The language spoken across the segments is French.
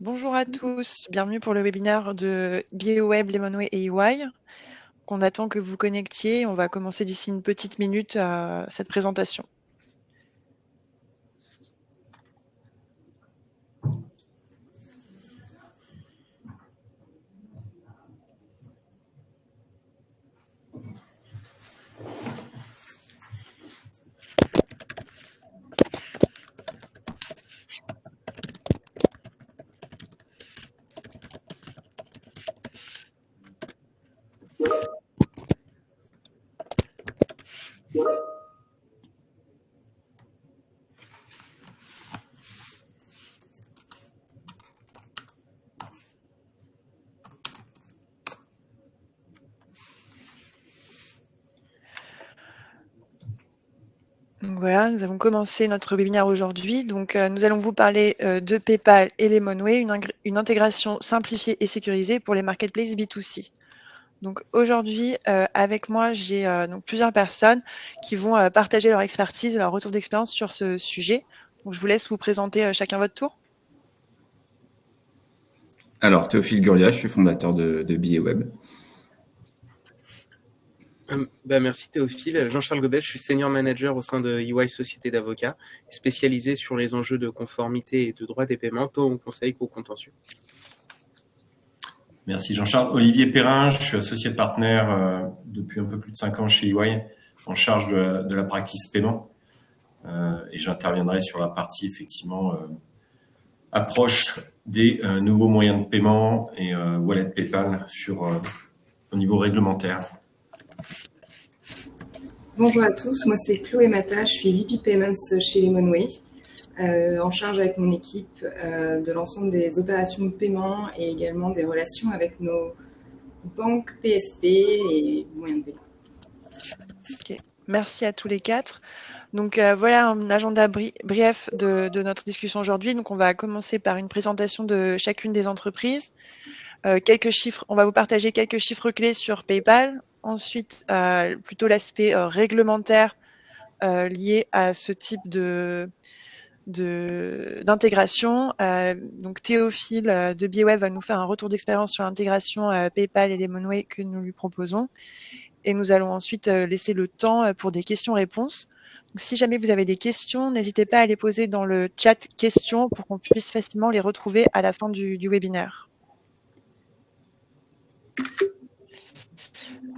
Bonjour à tous, bienvenue pour le webinaire de BioWeb, Lemonway et EY. On attend que vous connectiez, on va commencer d'ici une petite minute cette présentation. Donc voilà, nous avons commencé notre webinaire aujourd'hui. Donc nous allons vous parler de PayPal et Lemonway, une intégration simplifiée et sécurisée pour les marketplaces B2C. Donc aujourd'hui, avec moi, j'ai donc plusieurs personnes qui vont partager leur expertise, leur retour d'expérience sur ce sujet. Donc je vous laisse vous présenter chacun votre tour. Alors, Théophile Guria, je suis fondateur de Billets Web. Merci Théophile. Jean-Charles Gobet, je suis senior manager au sein de EY Société d'avocats, spécialisé sur les enjeux de conformité et de droit des paiements, tant au conseil qu'au contentieux. Merci Jean-Charles. Olivier Perrin, je suis associé de partenaire depuis un peu plus de 5 ans chez EY, en charge de la practice paiement. Et j'interviendrai sur la partie effectivement approche des nouveaux moyens de paiement et wallet PayPal au niveau réglementaire. Bonjour à tous, moi c'est Chloé Mata, je suis VP Payments chez Lemonway, en charge avec mon équipe de l'ensemble des opérations de paiement et également des relations avec nos banques PSP et moyens de paiement. Okay. Merci à tous les quatre. Donc voilà un agenda brief de notre discussion aujourd'hui. Donc on va commencer par une présentation de chacune des entreprises. Quelques chiffres, on va vous partager quelques chiffres clés sur PayPal. Ensuite, plutôt l'aspect réglementaire lié à ce type d'intégration. Donc Théophile de BioWeb va nous faire un retour d'expérience sur l'intégration PayPal et Lemonway que nous lui proposons. Et nous allons ensuite laisser le temps pour des questions-réponses. Donc, si jamais vous avez des questions, n'hésitez pas à les poser dans le chat questions pour qu'on puisse facilement les retrouver à la fin du webinaire.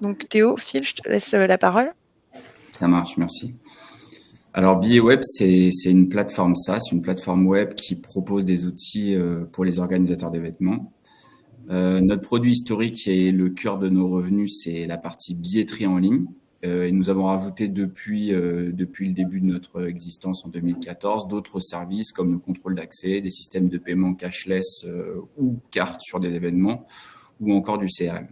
Donc Théophile, je te laisse la parole. Ça marche, merci. Alors, Billets Web, c'est une plateforme SaaS, une plateforme web qui propose des outils pour les organisateurs d'événements. Notre produit historique et le cœur de nos revenus, c'est la partie billetterie en ligne. Et nous avons rajouté depuis le début de notre existence en 2014 d'autres services comme le contrôle d'accès, des systèmes de paiement cashless ou cartes sur des événements ou encore du CRM.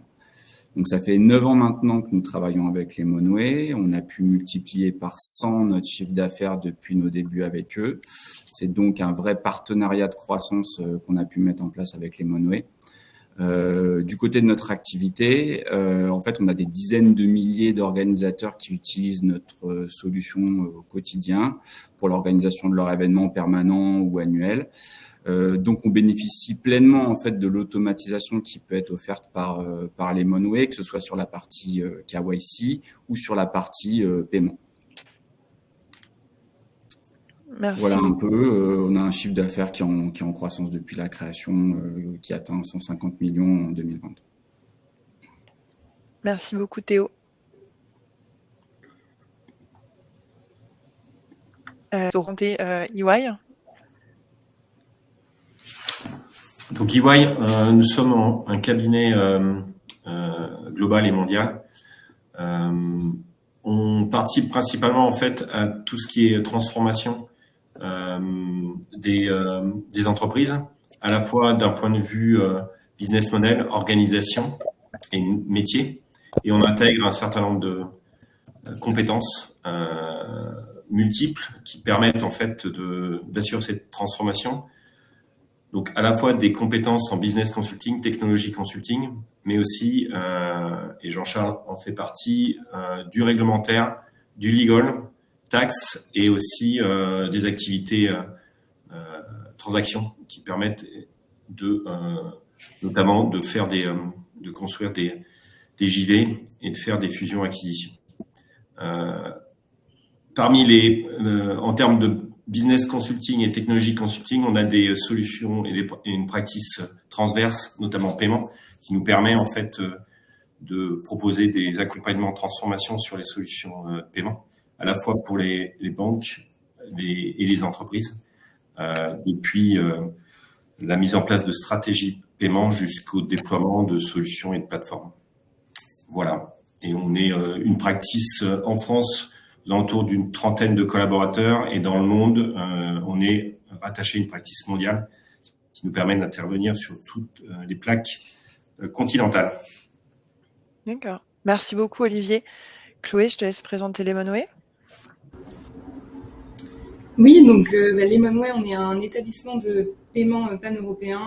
Donc ça fait 9 ans maintenant que nous travaillons avec Lemonway. On a pu multiplier par 100 notre chiffre d'affaires depuis nos débuts avec eux. C'est donc un vrai partenariat de croissance qu'on a pu mettre en place avec Lemonway. Du côté de notre activité, en fait, on a des dizaines de milliers d'organisateurs qui utilisent notre solution au quotidien pour l'organisation de leurs événements permanents ou annuels. Donc, on bénéficie pleinement en fait de l'automatisation qui peut être offerte par Lemonway, que ce soit sur la partie KYC ou sur la partie paiement. Merci. Voilà un peu. On a un chiffre d'affaires qui est en croissance depuis la création, qui atteint 150 millions en 2023. Merci beaucoup Théo. Toronté EY. Donc EY, nous sommes un cabinet global et mondial. On participe principalement en fait à tout ce qui est transformation des entreprises, à la fois d'un point de vue business model, organisation et métier, et on intègre un certain nombre de compétences multiples qui permettent en fait d'assurer cette transformation. Donc à la fois des compétences en business consulting, technology consulting, mais aussi, et Jean-Charles en fait partie, du réglementaire, du legal, taxes et aussi des activités transactions qui permettent notamment de faire de construire des JV et de faire des fusions-acquisitions. En termes de business consulting et technologie consulting, on a des solutions et une practice transverse, notamment paiement, qui nous permet en fait de proposer des accompagnements de transformation sur les solutions paiement, à la fois pour les banques et les entreprises, depuis la mise en place de stratégies paiement jusqu'au déploiement de solutions et de plateformes. Voilà. Et on est une practice en France aux alentours d'une trentaine de collaborateurs, et dans le monde, on est rattaché à une practice mondiale qui nous permet d'intervenir sur toutes les plaques continentales. D'accord. Merci beaucoup, Olivier. Chloé, je te laisse présenter Lemonway. Oui, donc Lemonway, on est un établissement de paiement pan-européen.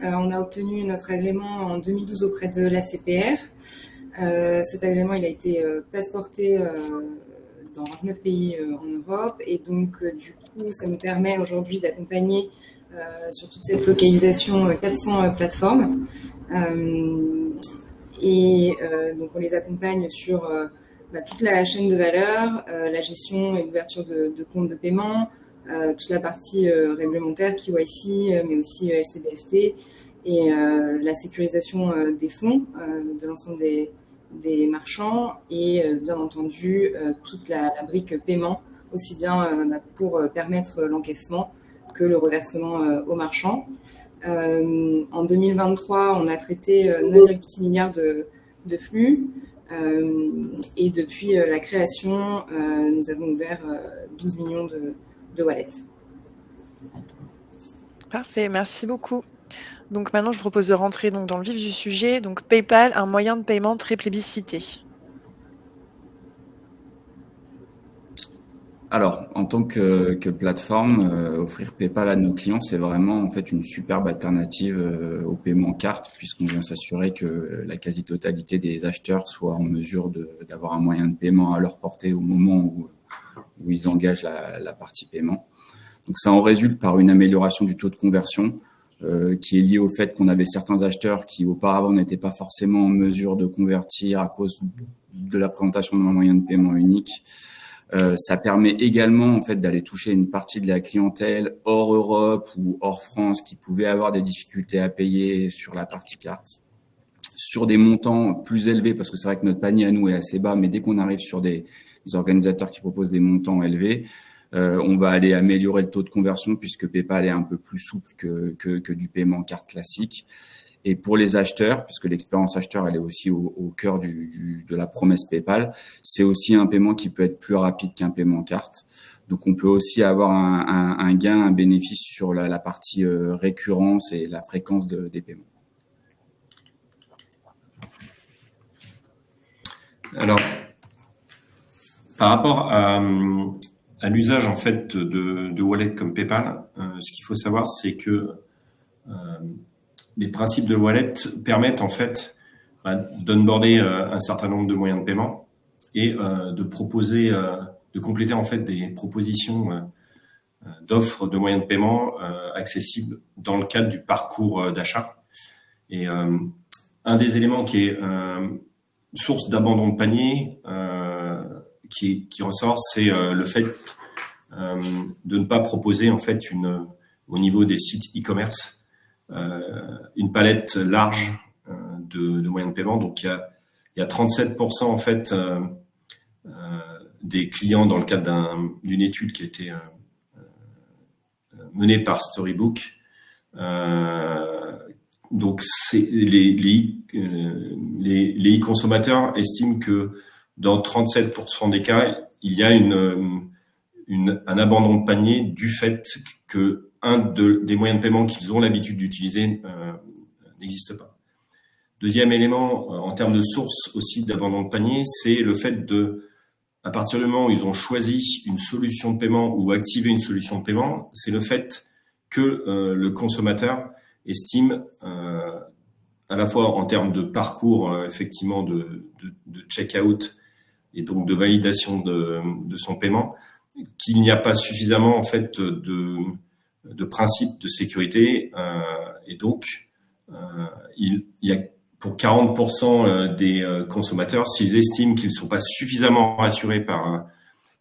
On a obtenu notre agrément en 2012 auprès de l'ACPR. Cet agrément, il a été passeporté dans 29 pays en Europe, et donc du coup, ça nous permet aujourd'hui d'accompagner sur toute cette localisation 400 plateformes. Donc on les accompagne sur toute la chaîne de valeur, la gestion et l'ouverture de comptes de paiement, toute la partie réglementaire KYC, mais aussi LCBFT, et la sécurisation des fonds de l'ensemble des marchands, et bien entendu toute la brique paiement, aussi bien pour permettre l'encaissement que le reversement aux marchands. En 2023, on a traité 9,6 milliards de flux, et depuis la création, nous avons ouvert 12 millions de wallets. Parfait, merci beaucoup. Donc maintenant, je vous propose de rentrer dans le vif du sujet. Donc PayPal, un moyen de paiement très plébiscité. Alors, en tant que plateforme, offrir PayPal à nos clients, c'est vraiment en fait une superbe alternative au paiement carte, puisqu'on vient s'assurer que la quasi-totalité des acheteurs soient en mesure d'avoir un moyen de paiement à leur portée au moment où ils engagent la partie paiement. Donc ça en résulte par une amélioration du taux de conversion qui est lié au fait qu'on avait certains acheteurs qui auparavant n'étaient pas forcément en mesure de convertir à cause de la présentation d'un moyen de paiement unique. Ça permet également en fait d'aller toucher une partie de la clientèle hors Europe ou hors France qui pouvait avoir des difficultés à payer sur la partie carte, sur des montants plus élevés, parce que c'est vrai que notre panier à nous est assez bas, mais dès qu'on arrive sur des organisateurs qui proposent des montants élevés, on va aller améliorer le taux de conversion, puisque PayPal est un peu plus souple que du paiement carte classique. Et pour les acheteurs, puisque l'expérience acheteur, elle est aussi au cœur de la promesse PayPal, c'est aussi un paiement qui peut être plus rapide qu'un paiement carte. Donc, on peut aussi avoir un gain, un bénéfice sur la partie récurrence et la fréquence des paiements. Alors, par rapport à l'usage en fait de wallet comme PayPal, ce qu'il faut savoir, c'est que les principes de wallet permettent en fait d'onboarder un certain nombre de moyens de paiement et de proposer, de compléter en fait des propositions d'offres de moyens de paiement accessibles dans le cadre du parcours d'achat. Et un des éléments qui est source d'abandon de panier qui ressort, c'est le fait de ne pas proposer en fait au niveau des sites e-commerce une palette large de moyens de paiement. Donc il y a 37% en fait des clients dans le cadre d'une étude qui a été menée par Storybook. Donc les e-consommateurs estiment que dans 37% des cas, il y a un abandon de panier du fait que des moyens de paiement qu'ils ont l'habitude d'utiliser n'existe pas. Deuxième élément, en termes de source aussi d'abandon de panier, c'est le fait à partir du moment où ils ont choisi une solution de paiement ou activé une solution de paiement, c'est le fait que le consommateur estime à la fois en termes de parcours effectivement de check-out et donc de validation de son paiement, qu'il n'y a pas suffisamment en fait de principes de sécurité et donc, il y a pour 40% des consommateurs, s'ils estiment qu'ils ne sont pas suffisamment rassurés par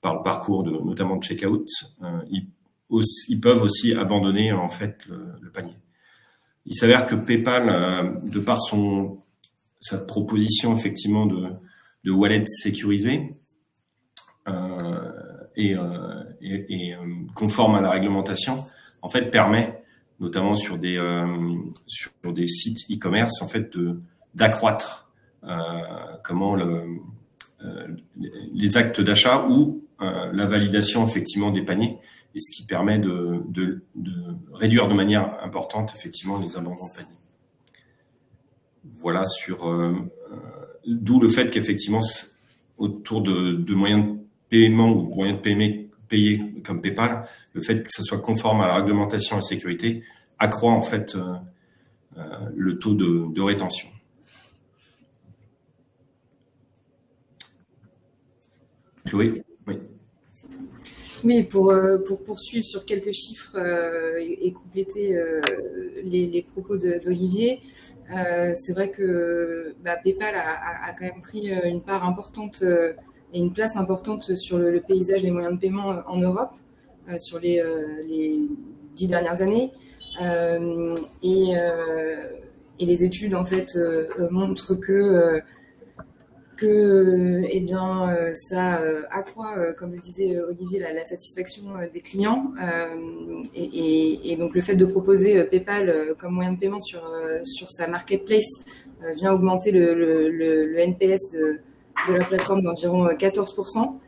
le parcours notamment de checkout, ils peuvent aussi abandonner en fait le panier. Il s'avère que PayPal, de par sa proposition effectivement de wallet sécurisé et conforme à la réglementation, en fait permet notamment sur des sites e-commerce en fait d'accroître comment les actes d'achat ou la validation effectivement des paniers, et ce qui permet de réduire de manière importante effectivement les abandons de panier. Voilà d'où le fait qu'effectivement autour de moyens de paiement ou moyens de payer comme PayPal, le fait que ce soit conforme à la réglementation et sécurité accroît en fait le taux de rétention. Chloé, oui. Oui, pour poursuivre sur quelques chiffres et compléter les propos d'Olivier, c'est vrai que PayPal a quand même pris une part importante et une place importante sur le paysage des moyens de paiement en Europe sur les 10 dernières années. Et les études en fait montrent que ça accroît, comme le disait Olivier, la satisfaction des clients. Et donc le fait de proposer PayPal comme moyen de paiement sur sa marketplace vient augmenter le NPS de la plateforme d'environ 14%.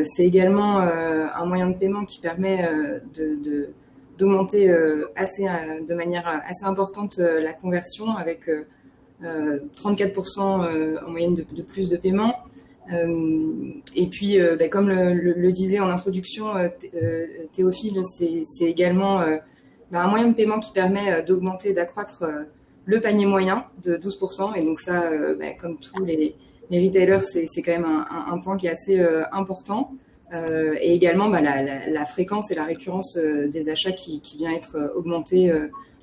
C'est également un moyen de paiement qui permet d'augmenter de manière assez importante la conversion avec 34% en moyenne de plus de paiement. Et puis, comme le disait en introduction Théophile, c'est également un moyen de paiement qui permet d'augmenter, d'accroître le panier moyen de 12%. Et donc ça, comme tous les retailers, c'est quand même un point qui est assez important. Et également la fréquence et la récurrence des achats qui vient être augmentée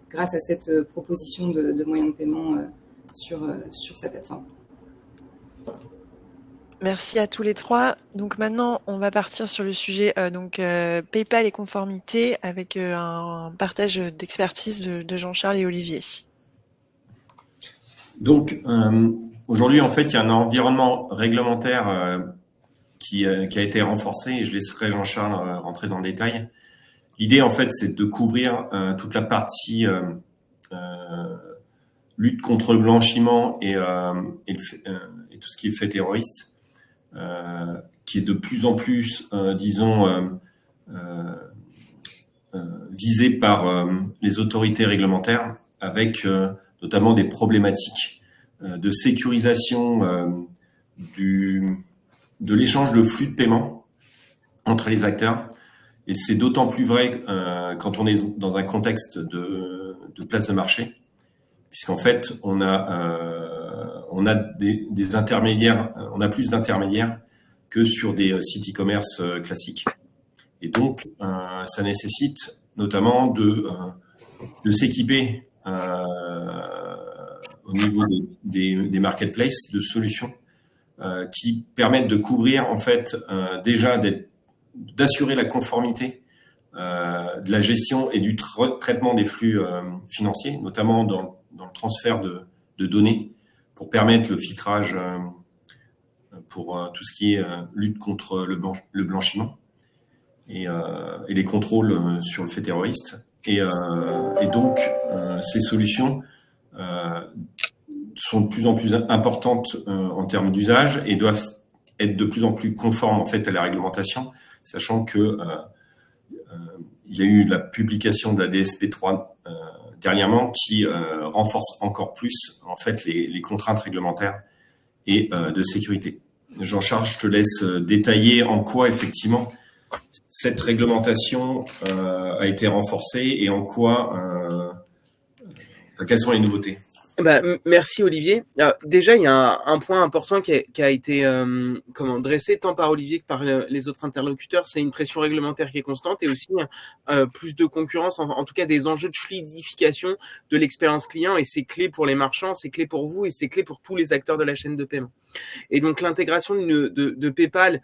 grâce à cette proposition de moyens de paiement sur sa plateforme. Merci à tous les trois. Donc maintenant, on va partir sur le sujet PayPal et conformité avec un partage d'expertise de Jean-Charles et Olivier. Donc aujourd'hui, en fait, il y a un environnement réglementaire qui a été renforcé, et je laisserai Jean-Charles rentrer dans le détail. L'idée, en fait, c'est de couvrir toute la partie lutte contre le blanchiment et tout ce qui est fait terroriste, qui est de plus en plus, visé par les autorités réglementaires, avec notamment des problématiques de sécurisation de l'échange de flux de paiement entre les acteurs. Et c'est d'autant plus vrai quand on est dans un contexte de place de marché, puisqu'en fait, on a des intermédiaires, on a plus d'intermédiaires que sur des sites e-commerce classiques. Et donc, ça nécessite notamment de s'équiper au niveau des marketplaces de solutions qui permettent de couvrir, en fait, déjà d'assurer la conformité de la gestion et du traitement des flux financiers, notamment dans le transfert de données, pour permettre le filtrage pour tout ce qui est lutte contre le blanchiment et les contrôles sur le fait terroriste. Et donc, ces solutions sont de plus en plus importantes en termes d'usage et doivent être de plus en plus conformes en fait à la réglementation, sachant que il y a eu la publication de la DSP3 dernièrement qui renforce encore plus en fait les contraintes réglementaires et de sécurité. Jean-Charles, je te laisse détailler en quoi effectivement cette réglementation a été renforcée et en quoi, quelles sont les nouveautés. Merci Olivier. Déjà, il y a un point important qui a été dressé tant par Olivier que par les autres interlocuteurs, c'est une pression réglementaire qui est constante et aussi plus de concurrence, en tout cas des enjeux de fluidification de l'expérience client, et c'est clé pour les marchands, c'est clé pour vous et c'est clé pour tous les acteurs de la chaîne de paiement. Et donc l'intégration de PayPal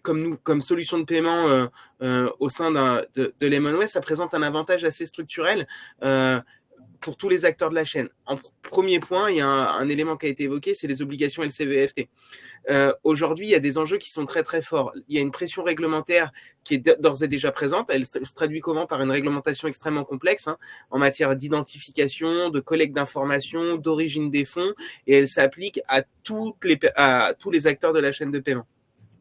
comme solution de paiement au sein de Lemonway, ça présente un avantage assez structurel pour tous les acteurs de la chaîne. En premier point, il y a un élément qui a été évoqué, c'est les obligations LCBFT. Aujourd'hui, il y a des enjeux qui sont très très forts. Il y a une pression réglementaire qui est d'ores et déjà présente. Elle se traduit comment? Par une réglementation extrêmement complexe en matière d'identification, de collecte d'informations, d'origine des fonds, et elle s'applique à tous les acteurs de la chaîne de paiement.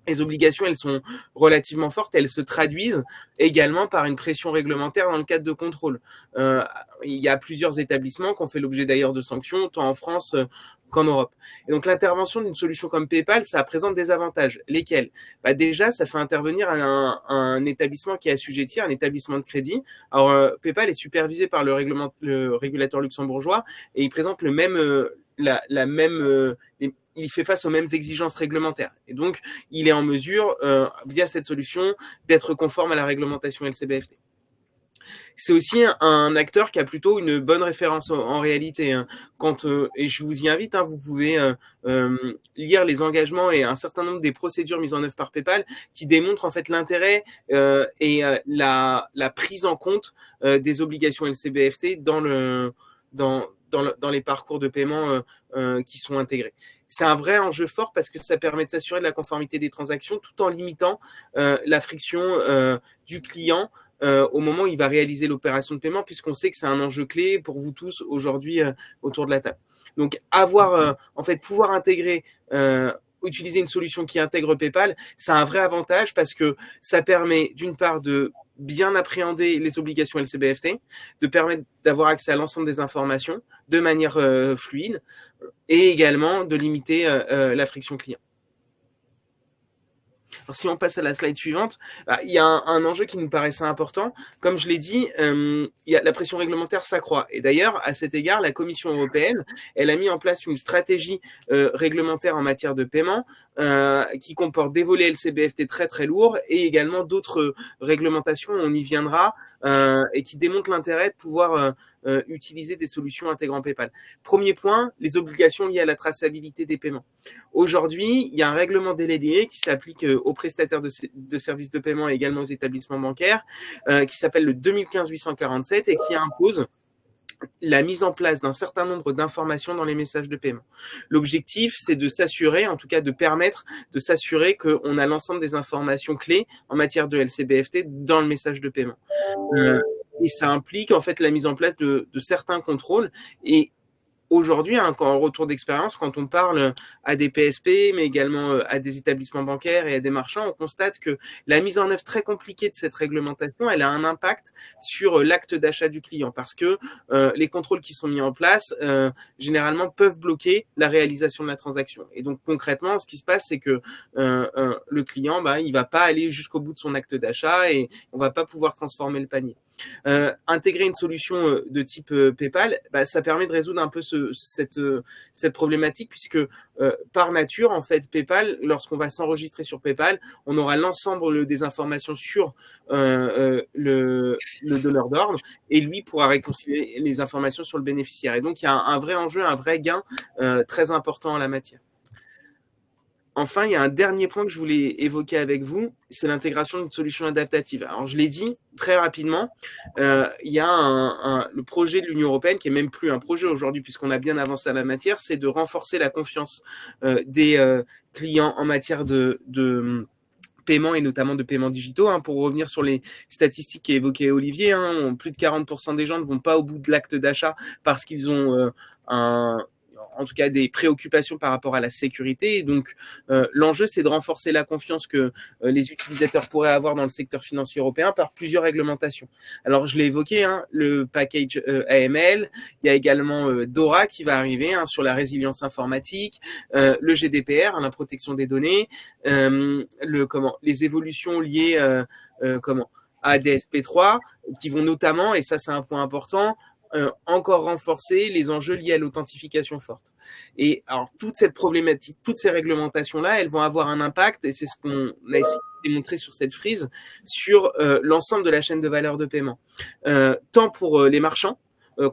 Les obligations, elles sont relativement fortes, elles se traduisent également par une pression réglementaire dans le cadre de contrôle. Il y a plusieurs établissements qui ont fait l'objet d'ailleurs de sanctions, tant en France qu'en Europe. Et donc l'intervention d'une solution comme PayPal, ça présente des avantages. Lesquels? Déjà, ça fait intervenir un établissement qui est assujetti, un établissement de crédit. Alors PayPal est supervisé par le régulateur luxembourgeois et il présente le même il fait face aux mêmes exigences réglementaires. Et donc, il est en mesure, via cette solution, d'être conforme à la réglementation LCBFT. C'est aussi un acteur qui a plutôt une bonne référence en réalité. Et je vous y invite, vous pouvez lire les engagements et un certain nombre des procédures mises en œuvre par PayPal qui démontrent en fait l'intérêt et la prise en compte des obligations LCBFT dans les parcours de paiement qui sont intégrés. C'est un vrai enjeu fort parce que ça permet de s'assurer de la conformité des transactions tout en limitant la friction du client au moment où il va réaliser l'opération de paiement, puisqu'on sait que c'est un enjeu clé pour vous tous aujourd'hui autour de la table. Donc pouvoir intégrer utiliser une solution qui intègre PayPal, c'est un vrai avantage parce que ça permet d'une part de bien appréhender les obligations LCBFT, de permettre d'avoir accès à l'ensemble des informations de manière fluide et également de limiter la friction client. Alors, si on passe à la slide suivante, il y a un enjeu qui nous paraissait important. Comme je l'ai dit, la pression réglementaire s'accroît. Et d'ailleurs, à cet égard, la Commission européenne, elle a mis en place une stratégie réglementaire en matière de paiement qui comporte des volets LCBFT très très lourds et également d'autres réglementations, on y viendra, et qui démontrent l'intérêt de pouvoir utiliser des solutions intégrant PayPal. Premier point, les obligations liées à la traçabilité des paiements. Aujourd'hui, il y a un règlement délégué qui s'applique aux prestataires de services de paiement et également aux établissements bancaires, qui s'appelle le 2015-847 et qui impose la mise en place d'un certain nombre d'informations dans les messages de paiement. L'objectif, c'est de s'assurer, en tout cas de permettre de s'assurer qu'on a l'ensemble des informations clés en matière de LCBFT dans le message de paiement. Et ça implique en fait la mise en place de certains contrôles. Et aujourd'hui, en retour d'expérience, quand on parle à des PSP, mais également à des établissements bancaires et à des marchands, on constate que la mise en œuvre très compliquée de cette réglementation, elle a un impact sur l'acte d'achat du client parce que les contrôles qui sont mis en place, généralement, peuvent bloquer la réalisation de la transaction. Et donc, concrètement, ce qui se passe, c'est que le client, il va pas aller jusqu'au bout de son acte d'achat et on va pas pouvoir transformer le panier. Intégrer une solution de type PayPal, ça permet de résoudre un peu cette problématique puisque par nature, en fait, PayPal, lorsqu'on va s'enregistrer sur PayPal, on aura l'ensemble des informations sur le donneur d'ordre et lui pourra réconcilier les informations sur le bénéficiaire. Et donc, il y a un vrai enjeu, un vrai gain très important en la matière. Enfin, il y a un dernier point que je voulais évoquer avec vous, c'est l'intégration d'une solution adaptative. Alors, je l'ai dit très rapidement, il y a le projet de l'Union européenne, qui est même plus un projet aujourd'hui, puisqu'on a bien avancé à la matière, c'est de renforcer la confiance des clients en matière de paiement et notamment de paiements digitaux. Pour revenir sur les statistiques qu'évoquait Olivier, plus de 40% des gens ne vont pas au bout de l'acte d'achat parce qu'ils ont en tout cas des préoccupations par rapport à la sécurité. Et donc, l'enjeu, c'est de renforcer la confiance que les utilisateurs pourraient avoir dans le secteur financier européen par plusieurs réglementations. Alors, je l'ai évoqué, le package AML, il y a également DORA qui va arriver sur la résilience informatique, le GDPR, la protection des données, les évolutions liées à DSP3 qui vont notamment, et ça c'est un point important, encore renforcer les enjeux liés à l'authentification forte. Et alors, toute cette problématique, toutes ces réglementations-là, elles vont avoir un impact, et c'est ce qu'on a essayé de démontrer sur cette frise, sur l'ensemble de la chaîne de valeur de paiement. Tant pour les marchands,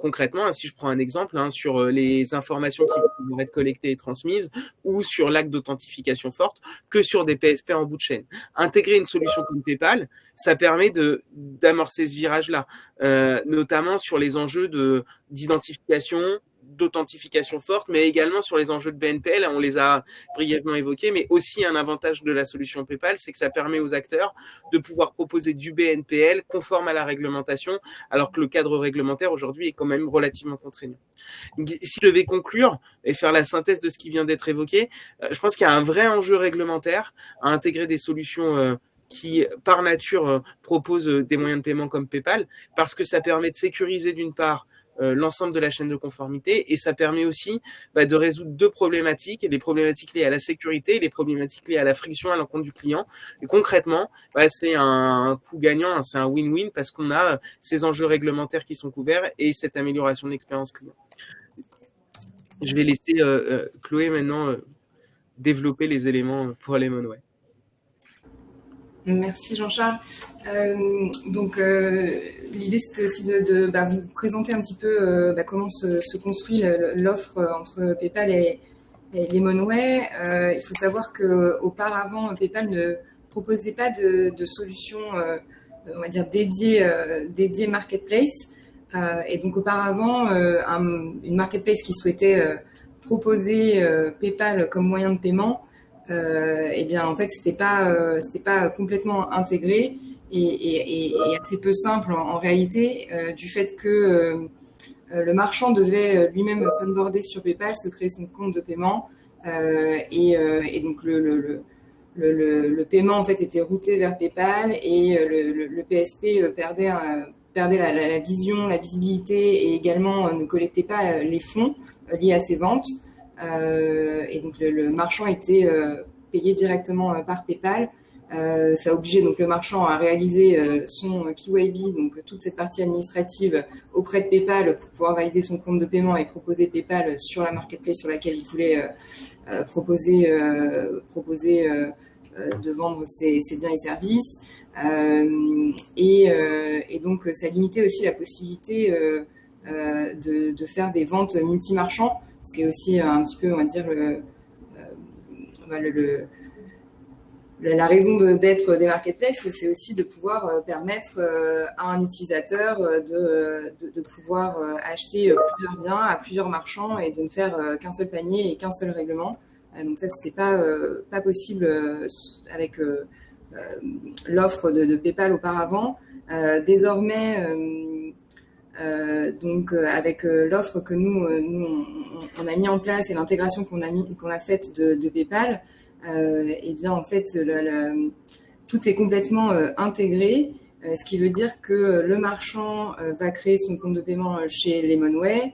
concrètement, si je prends un exemple, sur les informations qui vont être collectées et transmises, ou sur l'acte d'authentification forte, que sur des PSP en bout de chaîne. Intégrer une solution comme PayPal, ça permet d'amorcer ce virage-là, notamment sur les enjeux d'identification, d'authentification forte, mais également sur les enjeux de BNPL, on les a brièvement évoqués, mais aussi un avantage de la solution PayPal, c'est que ça permet aux acteurs de pouvoir proposer du BNPL conforme à la réglementation, alors que le cadre réglementaire aujourd'hui est quand même relativement contraignant. Si je devais conclure et faire la synthèse de ce qui vient d'être évoqué, je pense qu'il y a un vrai enjeu réglementaire à intégrer des solutions qui, par nature, proposent des moyens de paiement comme PayPal, parce que ça permet de sécuriser d'une part l'ensemble de la chaîne de conformité, et ça permet aussi de résoudre deux problématiques, les problématiques liées à la sécurité et les problématiques liées à la friction à l'encontre du client. Et concrètement, c'est un coup gagnant, c'est un win-win, parce qu'on a ces enjeux réglementaires qui sont couverts et cette amélioration de l'expérience client. Je vais laisser Chloé maintenant développer les éléments pour Lemonway. Merci Jean-Charles. Donc l'idée c'était aussi de vous présenter un petit peu comment se construit l'offre entre PayPal et Lemonway. Il faut savoir qu'auparavant PayPal ne proposait pas de solution on va dire dédiée marketplace. Et donc auparavant une marketplace qui souhaitait proposer PayPal comme moyen de paiement, eh bien en fait c'était pas complètement intégré et assez peu simple en réalité, du fait que le marchand devait lui-même s'onboarder sur PayPal, se créer son compte de paiement, et donc le paiement en fait était routé vers PayPal, et le PSP perdait la vision, la visibilité, et également ne collectait pas les fonds liés à ses ventes. Et donc le marchand était payé directement par PayPal. Ça obligeait donc le marchand à réaliser son KYB, donc toute cette partie administrative auprès de PayPal, pour pouvoir valider son compte de paiement et proposer PayPal sur la marketplace sur laquelle il voulait proposer de vendre ses biens et services. Et donc ça limitait aussi la possibilité de faire des ventes multi-marchands, ce qui est aussi un petit peu, on va dire, la raison d'être des marketplaces, c'est aussi de pouvoir permettre à un utilisateur de pouvoir acheter plusieurs biens à plusieurs marchands et de ne faire qu'un seul panier et qu'un seul règlement. Donc ça, c'était pas possible avec l'offre de PayPal auparavant. Désormais, donc avec l'offre que nous on a mis en place et l'intégration qu'on a faite de PayPal, et bien en fait tout est complètement intégré, ce qui veut dire que le marchand va créer son compte de paiement chez Lemonway,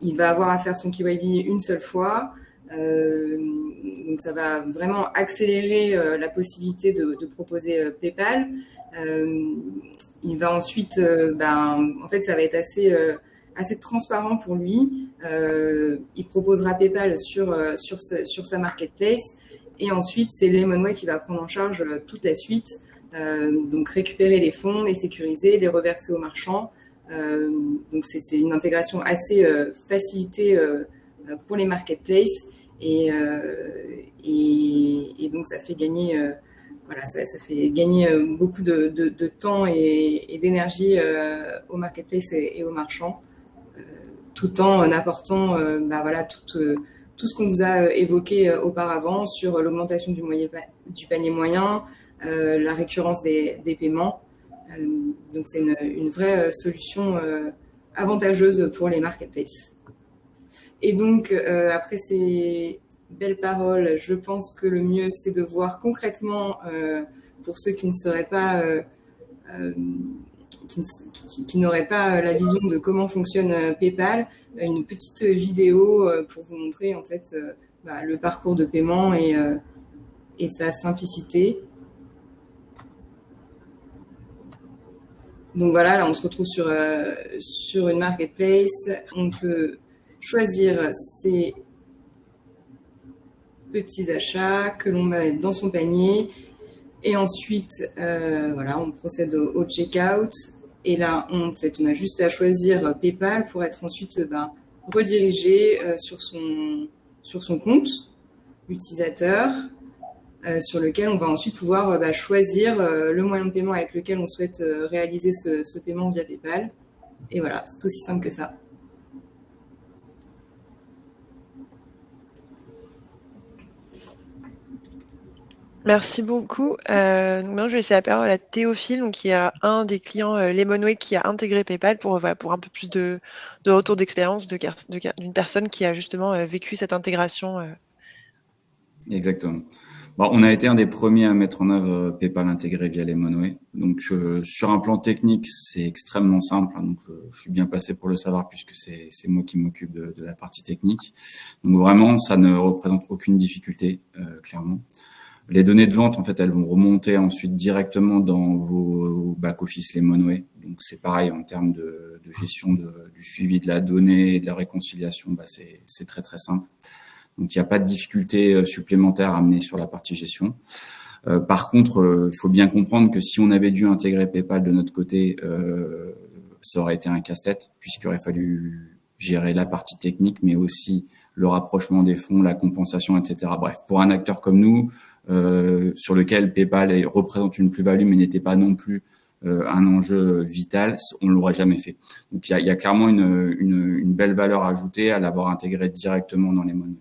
il va avoir à faire son KYB une seule fois, donc ça va vraiment accélérer la possibilité de proposer PayPal. Il va ensuite, en fait, ça va être assez transparent pour lui. Il proposera PayPal sur sa marketplace, et ensuite c'est Lemonway qui va prendre en charge toute la suite, donc récupérer les fonds, les sécuriser, les reverser aux marchands. Donc c'est une intégration assez facilitée pour les marketplaces, et donc ça fait gagner ça fait gagner beaucoup de temps et d'énergie aux marketplaces et aux marchands, tout en apportant tout ce qu'on vous a évoqué auparavant sur l'augmentation du panier moyen, la récurrence des paiements. Donc c'est une vraie solution avantageuse pour les marketplaces. Et donc après ces belles paroles, je pense que le mieux c'est de voir concrètement, pour ceux qui ne seraient pas qui n'auraient pas la vision de comment fonctionne PayPal, une petite vidéo pour vous montrer en fait le parcours de paiement et sa simplicité. Donc voilà, là on se retrouve sur une marketplace. On peut choisir ses petits achats que l'on va mettre dans son panier. Et ensuite, voilà, on procède au checkout. Et là, on a juste à choisir PayPal pour être ensuite redirigé sur son compte utilisateur, sur lequel on va ensuite pouvoir choisir le moyen de paiement avec lequel on souhaite réaliser ce paiement via PayPal. Et voilà, c'est aussi simple que ça. Merci beaucoup. Donc maintenant, je vais laisser la parole à Théophile, donc, qui est un des clients Lemonway qui a intégré PayPal pour un peu plus de retour d'expérience d'une personne qui a justement vécu cette intégration. Exactement. Bon, on a été un des premiers à mettre en œuvre PayPal intégré via Lemonway. Donc, sur un plan technique, c'est extrêmement simple. Hein, donc, je suis bien placé pour le savoir puisque c'est moi qui m'occupe de la partie technique. Donc, vraiment, ça ne représente aucune difficulté, clairement. Les données de vente, en fait, elles vont remonter ensuite directement dans vos back-office Lemonway. Donc, c'est pareil en termes de gestion du suivi de la donnée et de la réconciliation. C'est très, très simple. Donc, il n'y a pas de difficulté supplémentaire à amener sur la partie gestion. Par contre, il faut bien comprendre que si on avait dû intégrer PayPal de notre côté, ça aurait été un casse-tête puisqu'il aurait fallu gérer la partie technique, mais aussi le rapprochement des fonds, la compensation, etc. Bref, pour un acteur comme nous, sur lequel PayPal représente une plus-value, mais n'était pas non plus un enjeu vital, on l'aurait jamais fait. Donc, il y a clairement une belle valeur ajoutée à l'avoir intégré directement dans les monnaies.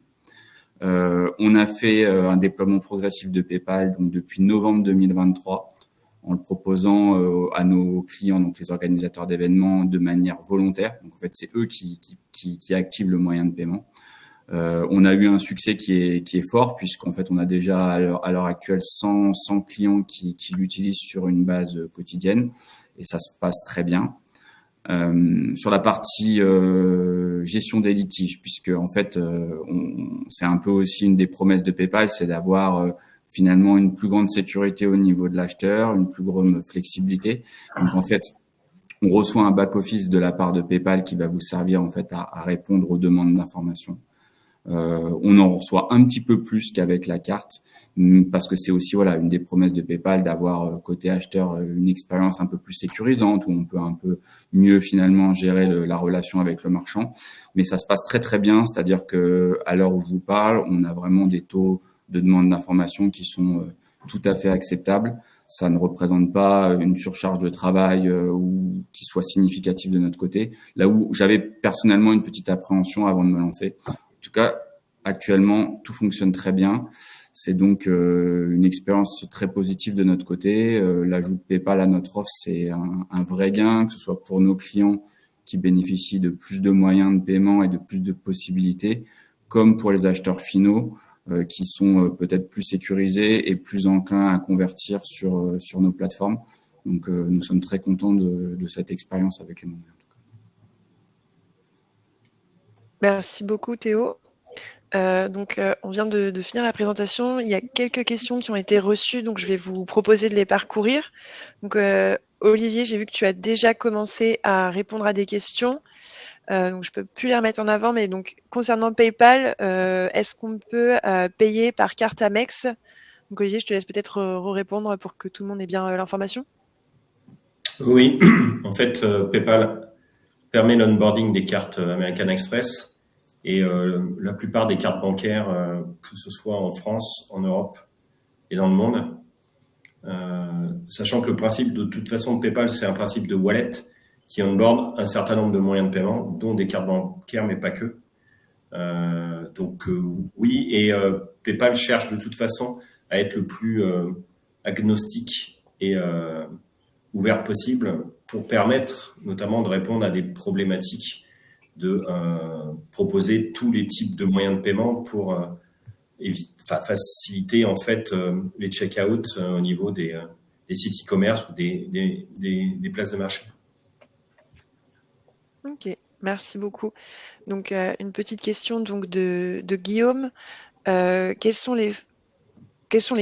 On a fait un déploiement progressif de PayPal donc depuis novembre 2023 en le proposant à nos clients, donc les organisateurs d'événements, de manière volontaire. Donc en fait, c'est eux qui activent le moyen de paiement. On a eu un succès qui est fort puisqu'en fait, on a déjà à l'heure actuelle 100 clients qui l'utilisent sur une base quotidienne et ça se passe très bien. Sur la partie gestion des litiges, puisque en fait, c'est un peu aussi une des promesses de PayPal, c'est d'avoir finalement une plus grande sécurité au niveau de l'acheteur, une plus grande flexibilité. Donc en fait, on reçoit un back-office de la part de PayPal qui va vous servir en fait à répondre aux demandes d'information. On en reçoit un petit peu plus qu'avec la carte parce que c'est aussi voilà une des promesses de PayPal d'avoir côté acheteur une expérience un peu plus sécurisante où on peut un peu mieux finalement gérer la relation avec le marchand. Mais ça se passe très très bien, c'est-à-dire que à l'heure où je vous parle, on a vraiment des taux de demande d'information qui sont tout à fait acceptables. Ça ne représente pas une surcharge de travail ou qui soit significative de notre côté. Là où j'avais personnellement une petite appréhension avant de me lancer. En tout cas, actuellement, tout fonctionne très bien. C'est donc une expérience très positive de notre côté. L'ajout de PayPal à notre offre, c'est un vrai gain, que ce soit pour nos clients qui bénéficient de plus de moyens de paiement et de plus de possibilités, comme pour les acheteurs finaux qui sont peut-être plus sécurisés et plus enclins à convertir sur nos plateformes. Donc, nous sommes très contents de cette expérience avec les monnaie. Merci beaucoup, Théo. On vient de finir la présentation. Il y a quelques questions qui ont été reçues, donc je vais vous proposer de les parcourir. Donc, Olivier, j'ai vu que tu as déjà commencé à répondre à des questions. Donc, je peux plus les remettre en avant, mais donc concernant PayPal, est-ce qu'on peut payer par carte Amex? Donc, Olivier, je te laisse peut-être répondre pour que tout le monde ait bien l'information. Oui, en fait, PayPal permet l'onboarding des cartes American Express et la plupart des cartes bancaires, que ce soit en France, en Europe et dans le monde. Sachant que le principe de toute façon de PayPal, c'est un principe de wallet qui onboard un certain nombre de moyens de paiement, dont des cartes bancaires, mais pas que. Oui, et PayPal cherche de toute façon à être le plus agnostique et ouvert possible pour permettre notamment de répondre à des problématiques de proposer tous les types de moyens de paiement pour faciliter en fait les check-out au niveau des sites e-commerce ou des places de marché. Ok, merci beaucoup. Donc, une petite question donc de Guillaume. Quels sont les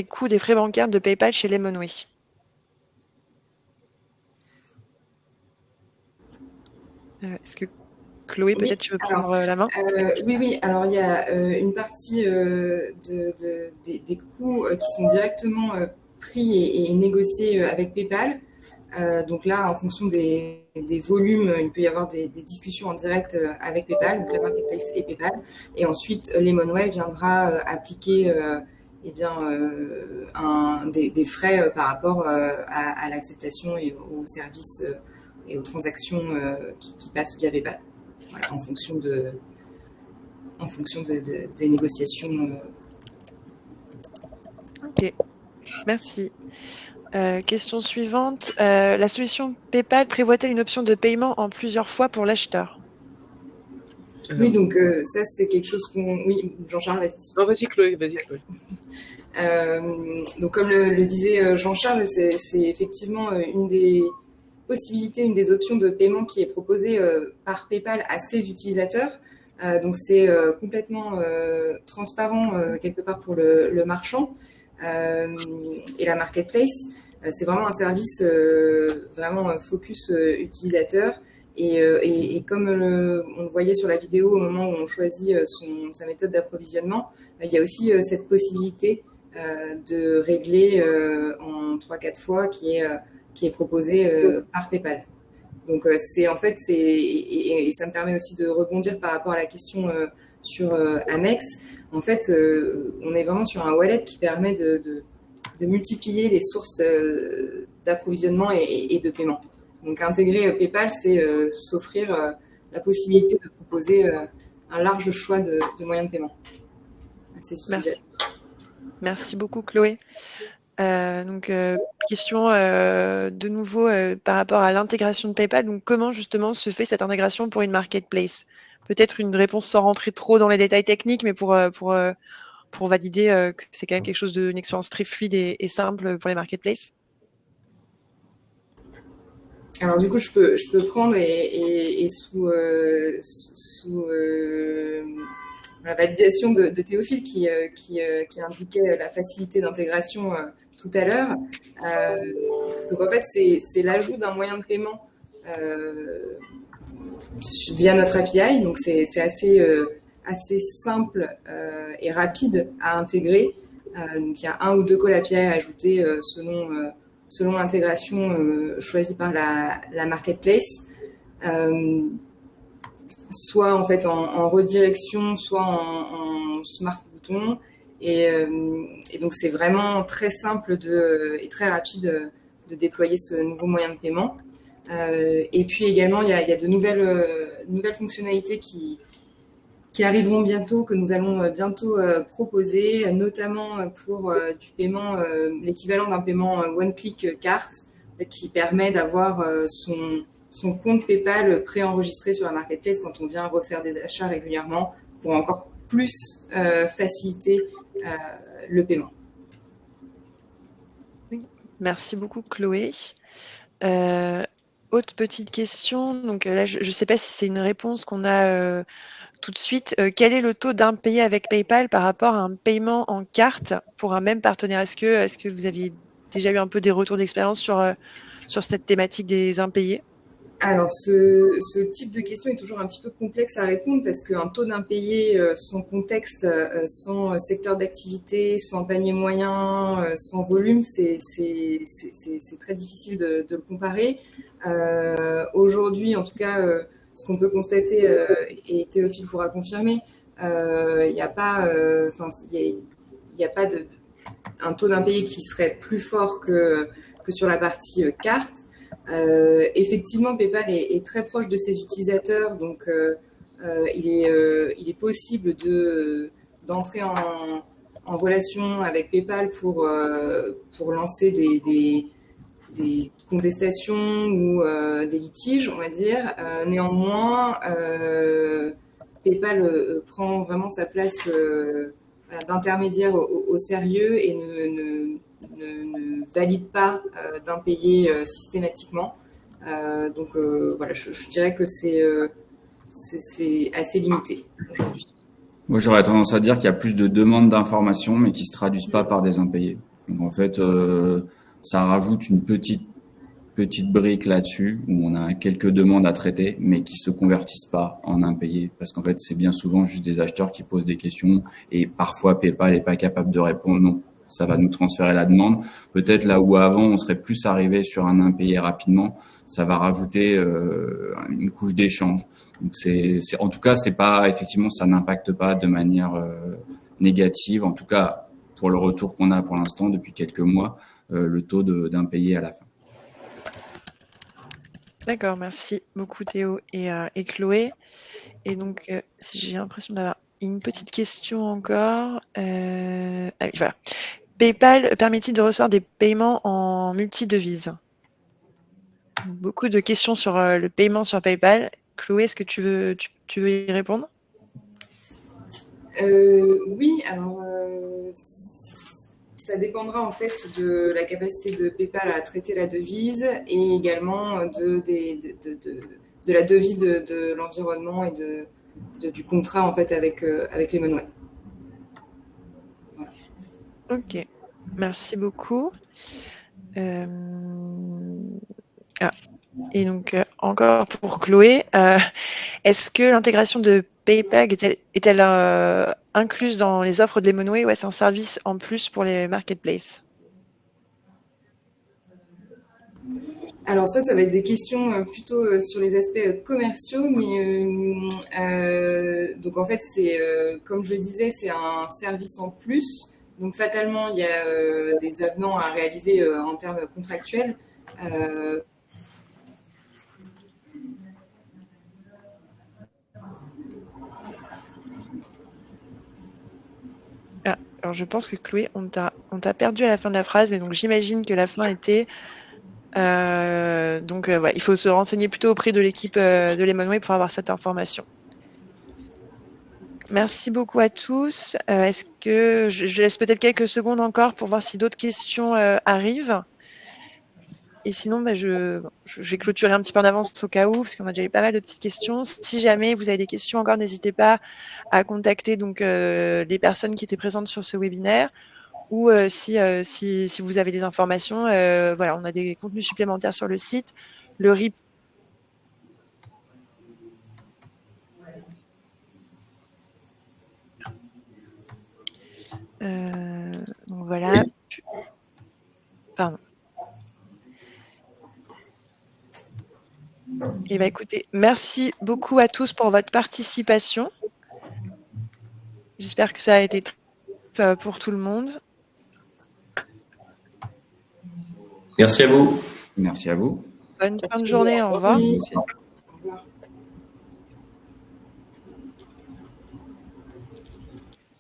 coûts des frais bancaires de PayPal chez Lemonway? Est-ce que Chloé, peut-être tu veux prendre la main? Oui. Alors, il y a une partie des coûts qui sont directement pris et négociés avec PayPal. Donc là, en fonction des volumes, il peut y avoir des discussions en direct avec PayPal, donc la marketplace et PayPal. Et ensuite, Lemonway viendra appliquer des frais par rapport à l'acceptation et aux services et aux transactions qui passent via PayPal. Voilà, en fonction des négociations. Ok, merci. Question suivante. La solution PayPal prévoit-elle une option de paiement en plusieurs fois pour l'acheteur? Oui, donc ça, c'est quelque chose qu'on... Oui, Jean-Charles, vas-y. Non, vas-y Chloé. Donc comme le disait Jean-Charles, c'est effectivement une des possibilités, une des options de paiement qui est proposée par PayPal à ses utilisateurs. Donc c'est complètement transparent quelque part pour le marchand et la marketplace. C'est vraiment un service vraiment focus utilisateur. Et comme on le voyait sur la vidéo au moment où on choisit sa méthode d'approvisionnement, il y a aussi cette possibilité de régler en 3-4 fois qui est proposée par PayPal. Donc c'est en fait et ça me permet aussi de rebondir par rapport à la question sur Amex. En fait, on est vraiment sur un wallet qui permet de multiplier les sources d'approvisionnement et de paiement. Donc intégrer PayPal, c'est s'offrir la possibilité de proposer un large choix de moyens de paiement à ses utilisateurs. Merci beaucoup Chloé. Question de nouveau par rapport à l'intégration de PayPal. Donc comment justement se fait cette intégration pour une marketplace? Peut-être une réponse sans rentrer trop dans les détails techniques, mais pour valider que c'est quand même quelque chose d'une expérience très fluide et simple pour les marketplaces. Alors du coup, je peux prendre et sous la validation de Théophile qui indiquait la facilité d'intégration tout à l'heure. Donc en fait, c'est l'ajout d'un moyen de paiement via notre API. Donc c'est assez simple et rapide à intégrer. Donc il y a 1 ou 2 calls API à ajouter selon l'intégration choisie par la marketplace. Soit en fait en redirection, soit en smart bouton. Et donc c'est vraiment très simple et très rapide de déployer ce nouveau moyen de paiement. Et puis également, il y a de nouvelles fonctionnalités qui arriveront bientôt, que nous allons bientôt proposer, notamment pour du paiement, l'équivalent d'un paiement one-click carte, qui permet d'avoir son compte PayPal préenregistré sur la marketplace quand on vient refaire des achats régulièrement pour encore plus faciliter le paiement. Merci beaucoup Chloé. Autre petite question. Donc là, je ne sais pas si c'est une réponse qu'on a tout de suite. Quel est le taux d'impayé avec PayPal par rapport à un paiement en carte pour un même partenaire? Est-ce que vous aviez déjà eu un peu des retours d'expérience sur cette thématique des impayés? Alors, ce type de question est toujours un petit peu complexe à répondre parce qu'un taux d'impayé sans contexte, sans secteur d'activité, sans panier moyen, sans volume, c'est très difficile de le comparer. Aujourd'hui, en tout cas, ce qu'on peut constater, et Théophile pourra confirmer, il n'y a pas, un taux d'impayé qui serait plus fort que sur la partie carte. Effectivement, PayPal est très proche de ses utilisateurs, donc il est possible d'entrer en relation avec PayPal pour lancer des contestations ou des litiges, on va dire. Néanmoins, PayPal prend vraiment sa place d'intermédiaire au sérieux et ne valide pas d'impayés systématiquement. Donc voilà, je dirais que c'est assez limité aujourd'hui. Moi, j'aurais tendance à dire qu'il y a plus de demandes d'informations, mais qui se traduisent pas par des impayés. Donc en fait, ça rajoute une petite petite brique là-dessus où on a quelques demandes à traiter, mais qui se convertissent pas en impayés, parce qu'en fait, c'est bien souvent juste des acheteurs qui posent des questions et parfois PayPal n'est pas capable de répondre. Non, ça va nous transférer la demande. Peut-être là où avant, on serait plus arrivé sur un impayé rapidement, ça va rajouter une couche d'échange. Donc en tout cas, c'est pas effectivement, ça n'impacte pas de manière négative. En tout cas, pour le retour qu'on a pour l'instant depuis quelques mois, le taux d'impayé à la fin. D'accord, merci beaucoup Théo et Chloé. Et donc, si j'ai l'impression d'avoir une petite question encore. Ah oui, voilà. PayPal permet-il de recevoir des paiements en multi-devises? Beaucoup de questions sur le paiement sur PayPal. Chloé, est-ce que tu veux y répondre? Oui, alors ça dépendra en fait de la capacité de PayPal à traiter la devise et également de la devise de l'environnement et du contrat en fait avec les MonWay. Voilà. Ok, merci beaucoup. Et donc encore pour Chloé, est-ce que l'intégration de PayPal est-elle incluse dans les offres de Lemonway ou est-ce un service en plus pour les marketplaces? Alors ça va être des questions plutôt sur les aspects commerciaux, mais donc en fait c'est comme je disais, c'est un service en plus. Donc fatalement il y a des avenants à réaliser en termes contractuels. Alors je pense que Chloé, on t'a perdu à la fin de la phrase, mais donc j'imagine que la fin était voilà, il faut se renseigner plutôt auprès de l'équipe de Lemonway pour avoir cette information. Merci beaucoup à tous. Est-ce que je laisse peut-être quelques secondes encore pour voir si d'autres questions arrivent? Et sinon, je vais clôturer un petit peu en avance au cas où, parce qu'on a déjà eu pas mal de petites questions. Si jamais vous avez des questions encore, n'hésitez pas à contacter donc les personnes qui étaient présentes sur ce webinaire, ou si vous avez des informations, voilà, on a des contenus supplémentaires sur le site. Le RIP. Donc voilà. Pardon. Et bah écoutez, merci beaucoup à tous pour votre participation. J'espère que ça a été pour tout le monde. Merci à vous. Merci à vous. Bonne fin de journée, au revoir. Oui.